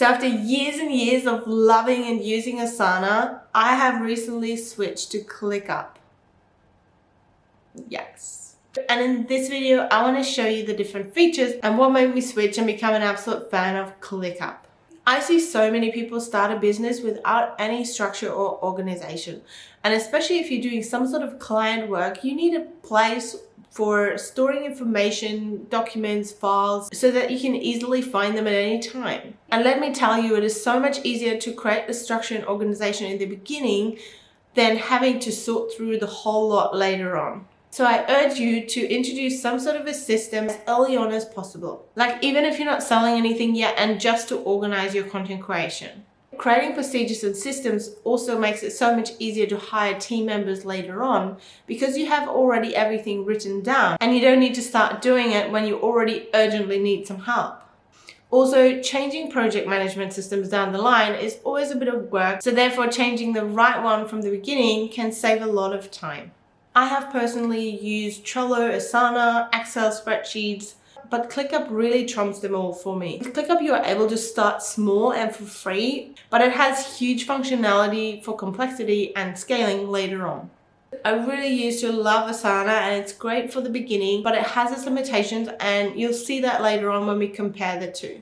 So after years and years of loving and using Asana, I have recently switched to ClickUp. Yes. And in this video, I want to show you the different features and what made me switch and become an absolute fan of ClickUp. I see so many people start a business without any structure or organization. And especially if you're doing some sort of client work, you need a place for storing information, documents, files, so that you can easily find them at any time. And let me tell you, it is so much easier to create the structure and organization in the beginning than having to sort through the whole lot later on. So I urge you to introduce some sort of a system as early on as possible. Like even if you're not selling anything yet, and just to organize your content creation. Creating procedures and systems also makes it so much easier to hire team members later on because you have already everything written down and you don't need to start doing it when you already urgently need some help. Also, changing project management systems down the line is always a bit of work, so therefore changing the right one from the beginning can save a lot of time. I have personally used Trello, Asana, Excel spreadsheets, but ClickUp really trumps them all for me. With ClickUp, you are able to start small and for free, but it has huge functionality for complexity and scaling later on. I really used to love Asana and it's great for the beginning, but it has its limitations and you'll see that later on when we compare the two.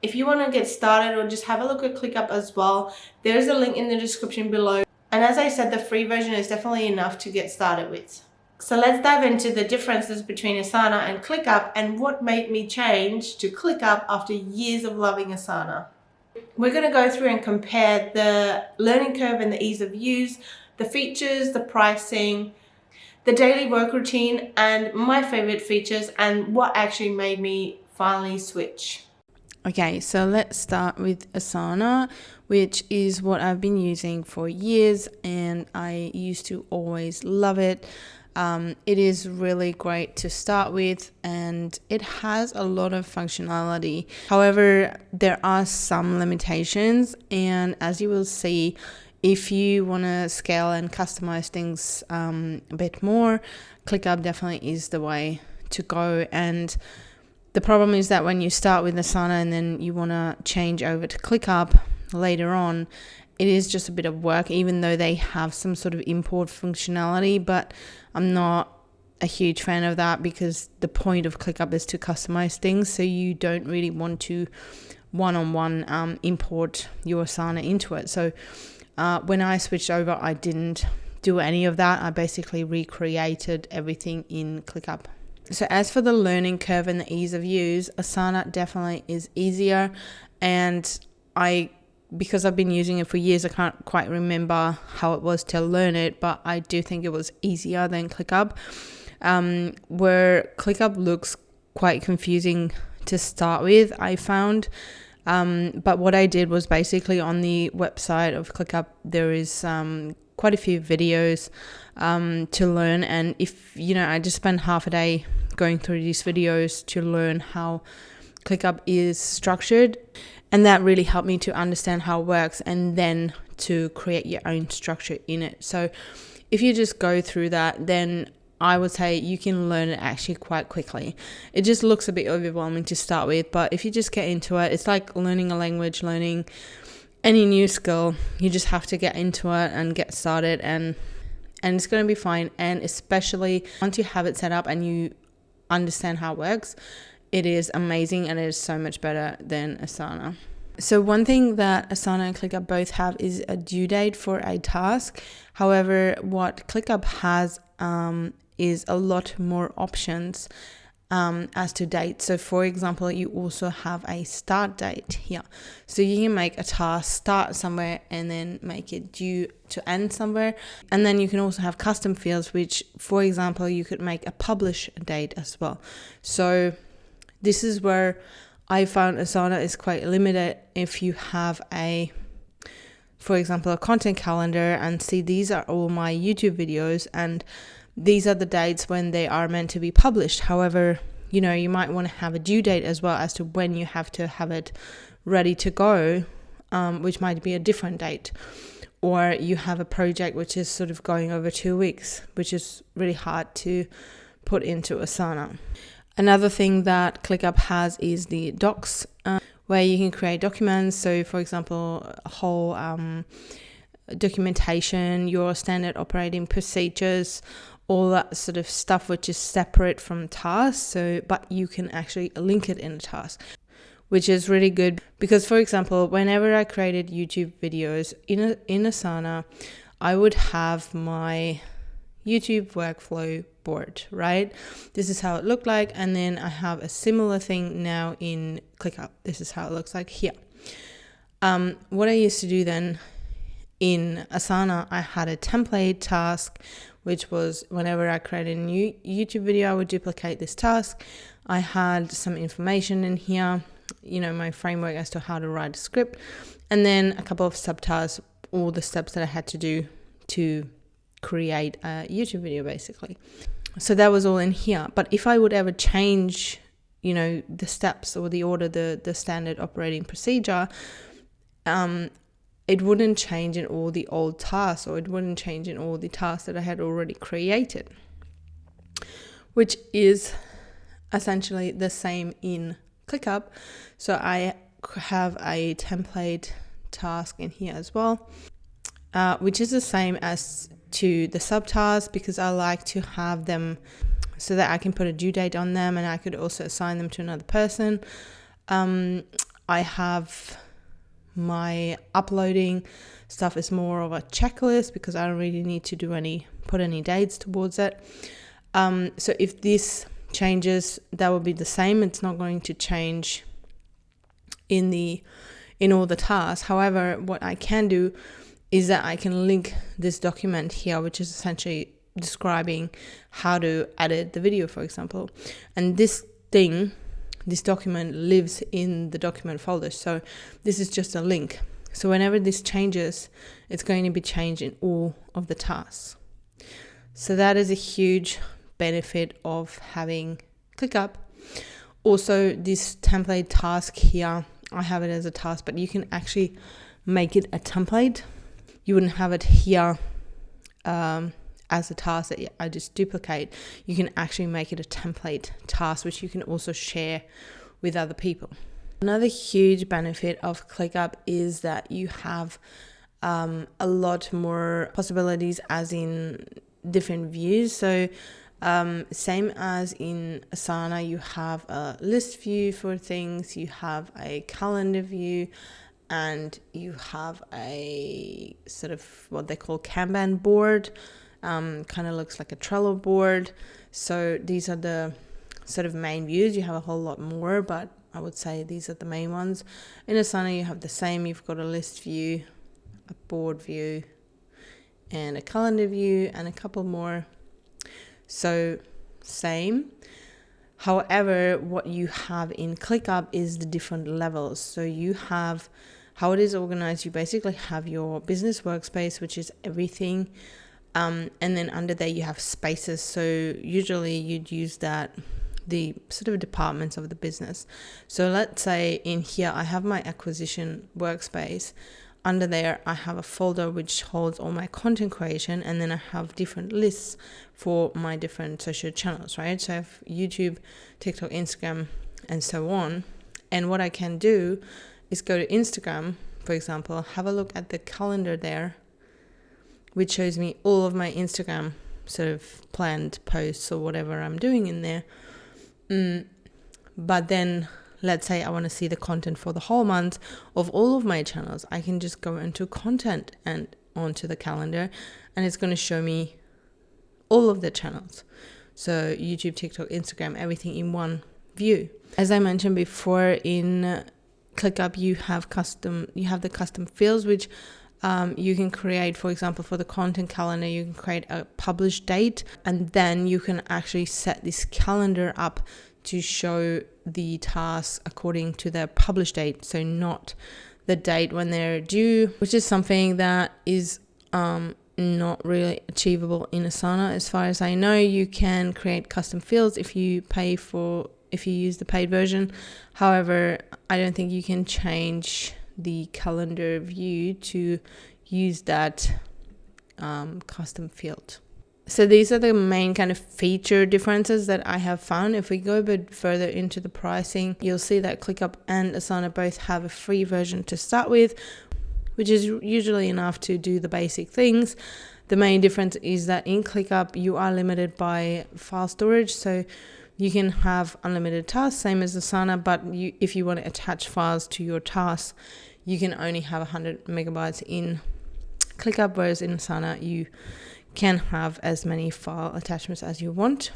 If you want to get started or just have a look at ClickUp as well, there's a link in the description below. And as I said, the free version is definitely enough to get started with. So let's dive into the differences between Asana and ClickUp and what made me change to ClickUp after years of loving Asana. We're going to go through and compare the learning curve and the ease of use, the features, the pricing, the daily work routine, and my favorite features and what actually made me finally switch. Okay, so let's start with Asana, which is what I've been using for years and I used to always love it. It is really great to start with and it has a lot of functionality. However, there are some limitations, and as you will see, if you want to scale and customize things a bit more, ClickUp definitely is the way to go. And the problem is that when you start with Asana and then you want to change over to ClickUp later on, it is just a bit of work, even though they have some sort of import functionality, but I'm not a huge fan of that because the point of ClickUp is to customize things, so you don't really want to one-on-one import your Asana into it. So when I switched over, I didn't do any of that. I basically recreated everything in ClickUp. So as for the learning curve and the ease of use, Asana definitely is easier, and because I've been using it for years, I can't quite remember how it was to learn it, but I do think it was easier than ClickUp, where ClickUp looks quite confusing to start with, I found. But what I did was basically on the website of ClickUp, there is quite a few videos to learn, and I just spent half a day going through these videos to learn how ClickUp is structured. And that really helped me to understand how it works and then to create your own structure in it. So if you just go through that, then I would say you can learn it actually quite quickly. It just looks a bit overwhelming to start with, but if you just get into it, it's like learning a language, learning any new skill. You just have to get into it and get started, and it's going to be fine. And especially once you have it set up and you understand how it works, it is amazing and it is so much better than Asana. So one thing that Asana and ClickUp both have is a due date for a task. However, what ClickUp has is a lot more options as to date. So for example, you also have a start date here. So you can make a task start somewhere and then make it due to end somewhere. And then you can also have custom fields, which, for example, you could make a publish date as well. So this is where I found Asana is quite limited. If you have for example, a content calendar and see these are all my YouTube videos and these are the dates when they are meant to be published. However, you might want to have a due date as well as to when you have to have it ready to go, which might be a different date. Or you have a project which is sort of going over 2 weeks, which is really hard to put into Asana. Another thing that ClickUp has is the docs, where you can create documents. So for example, a whole documentation, your standard operating procedures, all that sort of stuff, which is separate from tasks. So, but you can actually link it in a task, which is really good because, for example, whenever I created YouTube videos in Asana, I would have my YouTube workflow board, right? This is how it looked like. And then I have a similar thing now in ClickUp. This is how it looks like here. What I used to do then in Asana, I had a template task, which was whenever I created a new YouTube video, I would duplicate this task. I had some information in here, you know, my framework as to how to write a script, and then a couple of subtasks, all the steps that I had to do to create a YouTube video basically. So that was all in here. But if I would ever change, you know, the steps or the order, the standard operating procedure, it wouldn't change in all the old tasks, or it wouldn't change in all the tasks that I had already created, which is essentially the same in ClickUp. So I have a template task in here as well, which is the same as to the subtasks, because I like to have them so that I can put a due date on them, and I could also assign them to another person. I have my uploading stuff is more of a checklist because I don't really need to put any dates towards it. So if this changes, that will be the same. It's not going to change in all the tasks. However, what I can do is that I can link this document here, which is essentially describing how to edit the video, for example. And this document lives in the document folder. So this is just a link. So whenever this changes, it's going to be changed in all of the tasks. So that is a huge benefit of having ClickUp. Also, this template task here, I have it as a task, but you can actually make it a template. You wouldn't have it here as a task that I just duplicate. You can actually make it a template task, which you can also share with other people. Another huge benefit of ClickUp is that you have a lot more possibilities, as in different views. So same as in Asana, you have a list view for things, you have a calendar view, and you have a sort of what they call Kanban board. Kind of looks like a Trello board. So these are the sort of main views. You have a whole lot more, but I would say these are the main ones. In Asana, you have the same. You've got a list view, a board view, and a calendar view, and a couple more. So same. However, what you have in ClickUp is the different levels. So you have how it is organized. You basically have your business workspace, which is everything. And then under there you have spaces. So usually you'd use the sort of departments of the business. So let's say in here I have my acquisition workspace. Under there I have a folder which holds all my content creation, and then I have different lists for my different social channels, right? So I have YouTube, TikTok, Instagram, and so on. And what I can do is go to Instagram, for example, have a look at the calendar there, which shows me all of my Instagram sort of planned posts or whatever I'm doing in there. But then let's say I want to see the content for the whole month of all of my channels. I can just go into content and onto the calendar, and it's going to show me all of the channels. So YouTube, TikTok, Instagram, everything in one view. As I mentioned before, in ClickUp you have the custom fields, which you can create. For example, for the content calendar, you can create a publish date, and then you can actually set this calendar up to show the tasks according to their publish date, so not the date when they're due, which is something that is not really achievable in Asana. As far as I know, you can create custom fields if you use the paid version. However, I don't think you can change the calendar view to use that custom field. So these are the main kind of feature differences that I have found. If we go a bit further into the pricing, you'll see that ClickUp and Asana both have a free version to start with, which is usually enough to do the basic things. The main difference is that in ClickUp, you are limited by file storage. So you can have unlimited tasks, same as Asana, but if you want to attach files to your tasks, you can only have 100 megabytes in ClickUp, whereas in Asana, you can have as many file attachments as you want.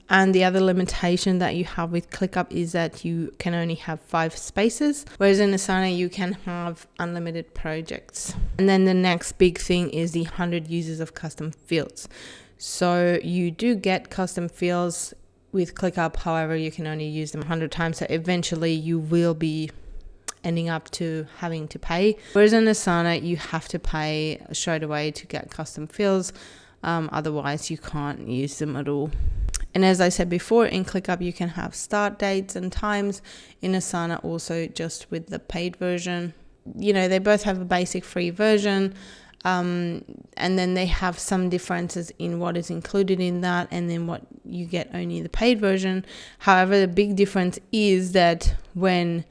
And the other limitation that you have with ClickUp is that you can only have 5 spaces, whereas in Asana you can have unlimited projects. And then the next big thing is the 100 users of custom fields. So you do get custom fields with ClickUp, however you can only use them 100 times, so eventually you will be ending up to having to pay. Whereas in Asana, you have to pay straight away to get custom fields. Otherwise, you can't use them at all. And as I said before, in ClickUp, you can have start dates and times. In Asana, also just with the paid version. You know, they both have a basic free version. And then they have some differences in what is included in that and then what you get only the paid version. However, the big difference is that when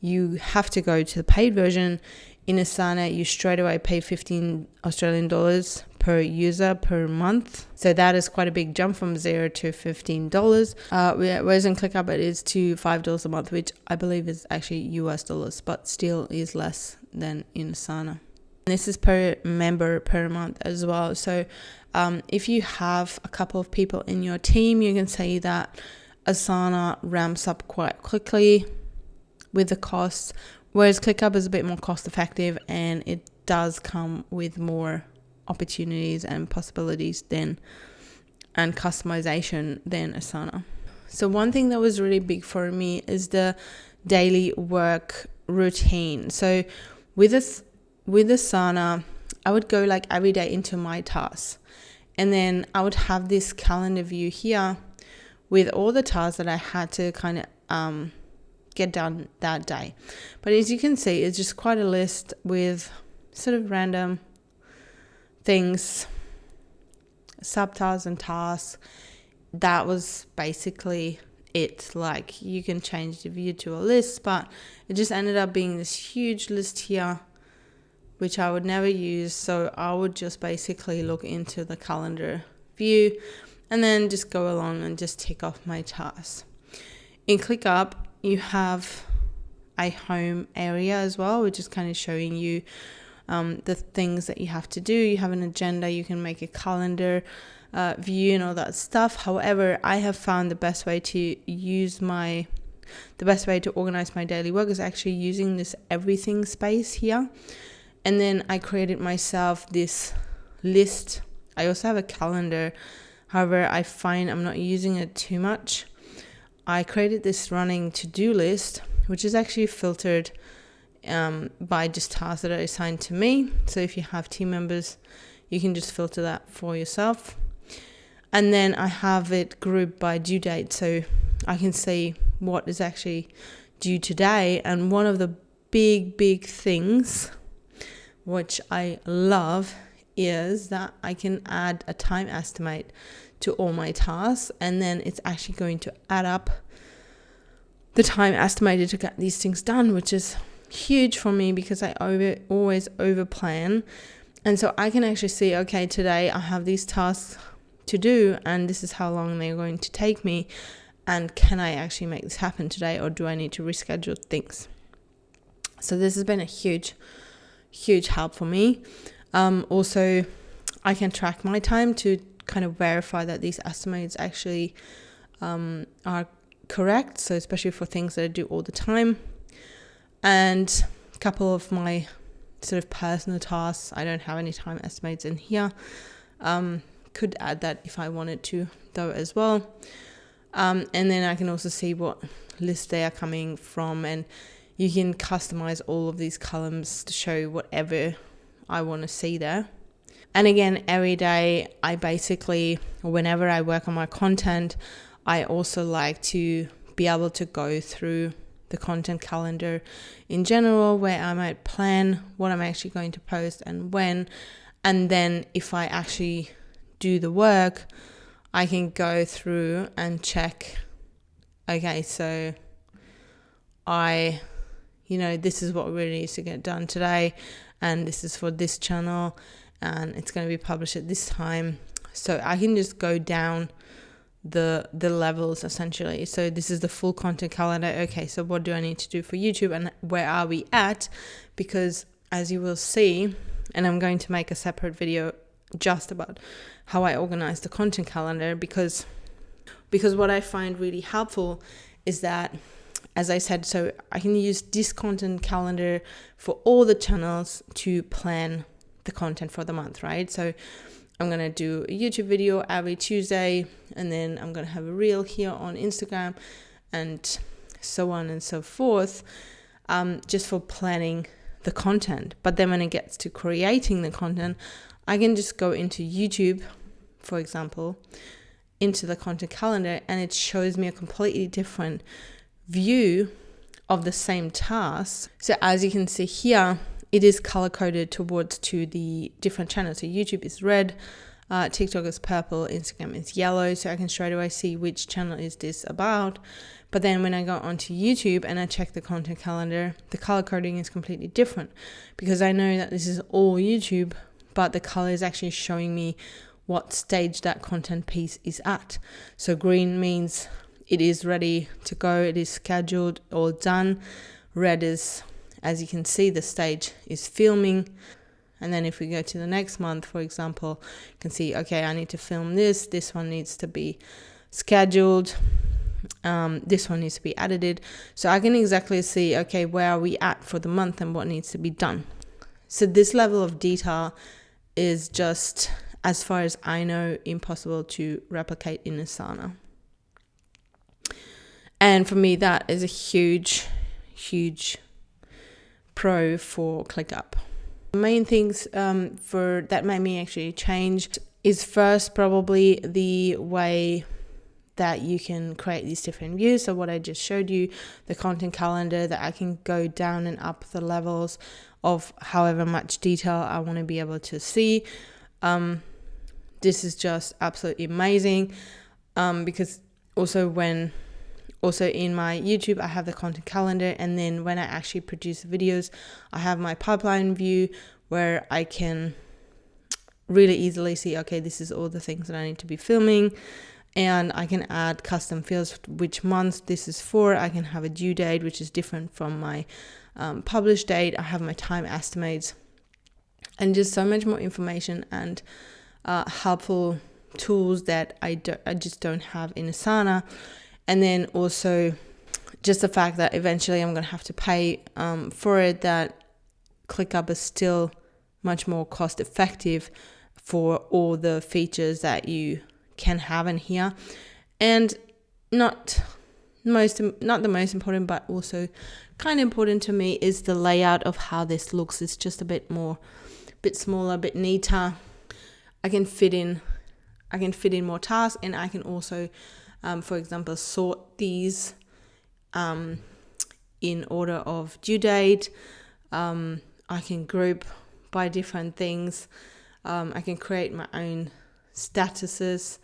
you have to go to the paid version, in Asana, you straight away pay 15 Australian dollars per user per month. So that is quite a big jump from $0 to $15. Whereas in ClickUp, it is to $5 a month, which I believe is actually US dollars, but still is less than in Asana. And this is per member per month as well. So if you have a couple of people in your team, you can see that Asana ramps up quite quickly with the costs, whereas ClickUp is a bit more cost effective and it does come with more opportunities and possibilities and customization than Asana. So one thing that was really big for me is the daily work routine. So with Asana, I would go like every day into my tasks, and then I would have this calendar view here with all the tasks that I had to kind of get done that day. But as you can see, it's just quite a list with sort of random things, subtasks and tasks. That was basically it. Like, you can change the view to a list, but it just ended up being this huge list here, which I would never use. So I would just basically look into the calendar view and then just go along and just tick off my tasks. In ClickUp, you have a home area as well, which is kind of showing you the things that you have to do. You have an agenda, you can make a calendar view and all that stuff. However, I have found the best way to organize my daily work is actually using this everything space here. And then I created myself this list. I also have a calendar. However, I find I'm not using it too much. I created this running to-do list, which is actually filtered by just tasks that are assigned to me. So if you have team members, you can just filter that for yourself. And then I have it grouped by due date, so I can see what is actually due today. And one of the big things, which I love, is that I can add a time estimate to all my tasks, and then it's actually going to add up the time estimated to get these things done, which is huge for me because I always over plan. And so I can actually see, okay, today I have these tasks to do and this is how long they're going to take me, and can I actually make this happen today, or do I need to reschedule things? So this has been a huge help for me. Also, I can track my time to kind of verify that these estimates actually are correct. So especially for things that I do all the time. And a couple of my sort of personal tasks, I don't have any time estimates in here. Could add that if I wanted to though as well. And then I can also see what list they are coming from, and you can customize all of these columns to show whatever I want to see there. And again, every day I basically, whenever I work on my content, I also like to be able to go through the content calendar in general, where I might plan what I'm actually going to post and when. And then if I actually do the work, I can go through and check, okay, so this is what really needs to get done today, and this is for this channel, and it's going to be published at this time. So I can just go down the levels essentially. So this is the full content calendar. Okay, so what do I need to do for YouTube, and where are we at? Because as you will see, and I'm going to make a separate video just about how I organize the content calendar, because what I find really helpful is that, as I said, so I can use this content calendar for all the channels to plan the content for the month, right? So I'm going to do a YouTube video every Tuesday, and then I'm going to have a reel here on Instagram, and so on and so forth, just for planning the content. But then when it gets to creating the content, I can just go into YouTube, for example, into the content calendar, and it shows me a completely different view of the same task. So as you can see here, it is color coded towards to the different channels. So YouTube is red, TikTok is purple, Instagram is yellow. So I can straight away see which channel is this about. But then when I go onto YouTube and I check the content calendar, the color coding is completely different, because I know that this is all YouTube, but the color is actually showing me what stage that content piece is at. So green means it is ready to go, it is scheduled or done. Red is, as you can see, the stage is filming. And then if we go to the next month, for example, you can see, okay, I need to film this one needs to be scheduled, this one needs to be edited. So I can exactly see, okay, where are we at for the month and what needs to be done. So this level of detail is just, as far as I know, impossible to replicate in Asana. And for me, that is a huge pro for ClickUp. The main things for that made me actually change is first probably the way that you can create these different views. So what I just showed you, the content calendar, that I can go down and up the levels of however much detail I want to be able to see. This is just absolutely amazing, because also in my YouTube, I have the content calendar, and then when I actually produce videos, I have my pipeline view where I can really easily see, okay, this is all the things that I need to be filming, and I can add custom fields, which month this is for. I can have a due date, which is different from my published date. I have my time estimates, and just so much more information and helpful tools that I just don't have in Asana. And then also just the fact that eventually I'm going to have to pay for it, that ClickUp is still much more cost effective for all the features that you can have in here. And not the most important, but also kind of important to me, is the layout of how this looks. It's just a bit smaller, a bit neater. I can fit in more tasks, and I can also for example, sort these in order of due date. I can group by different things. I can create my own statuses,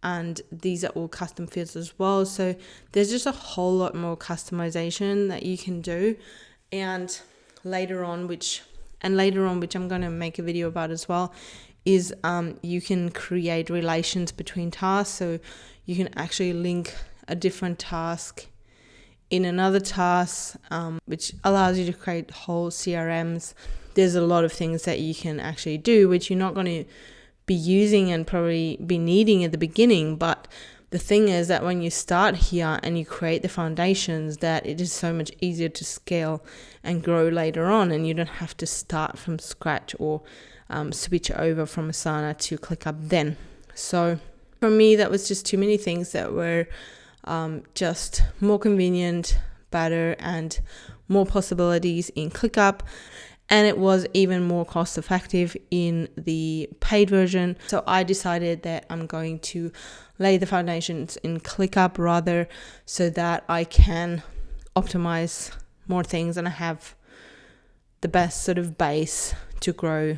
and these are all custom fields as well. So there's just a whole lot more customization that you can do. And later on, which I'm going to make a video about as well, is you can create relations between tasks. So you can actually link a different task in another task, which allows you to create whole CRMs. There's a lot of things that you can actually do, which you're not going to be using and probably be needing at the beginning. But the thing is that when you start here and you create the foundations, that it is so much easier to scale and grow later on, and you don't have to start from scratch or switch over from Asana to ClickUp then. So for me, that was just too many things that were just more convenient, better, and more possibilities in ClickUp. And it was even more cost effective in the paid version. So I decided that I'm going to lay the foundations in ClickUp rather, so that I can optimize more things and I have the best sort of base to grow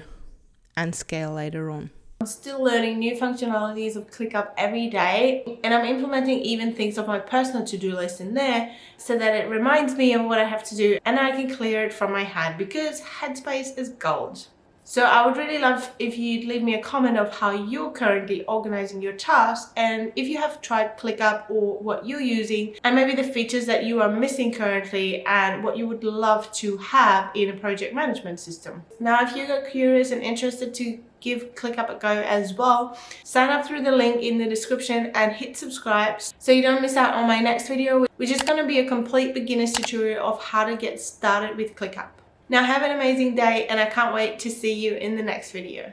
and scale later on. I'm still learning new functionalities of ClickUp every day, and I'm implementing even things of my personal to-do list in there so that it reminds me of what I have to do and I can clear it from my head, because headspace is gold. So I would really love if you'd leave me a comment of how you're currently organizing your tasks, and if you have tried ClickUp or what you're using, and maybe the features that you are missing currently and what you would love to have in a project management system. Now, if you got curious and interested to give ClickUp a go as well, sign up through the link in the description and hit subscribe so you don't miss out on my next video, which is going to be a complete beginner's tutorial of how to get started with ClickUp. Now have an amazing day, and I can't wait to see you in the next video.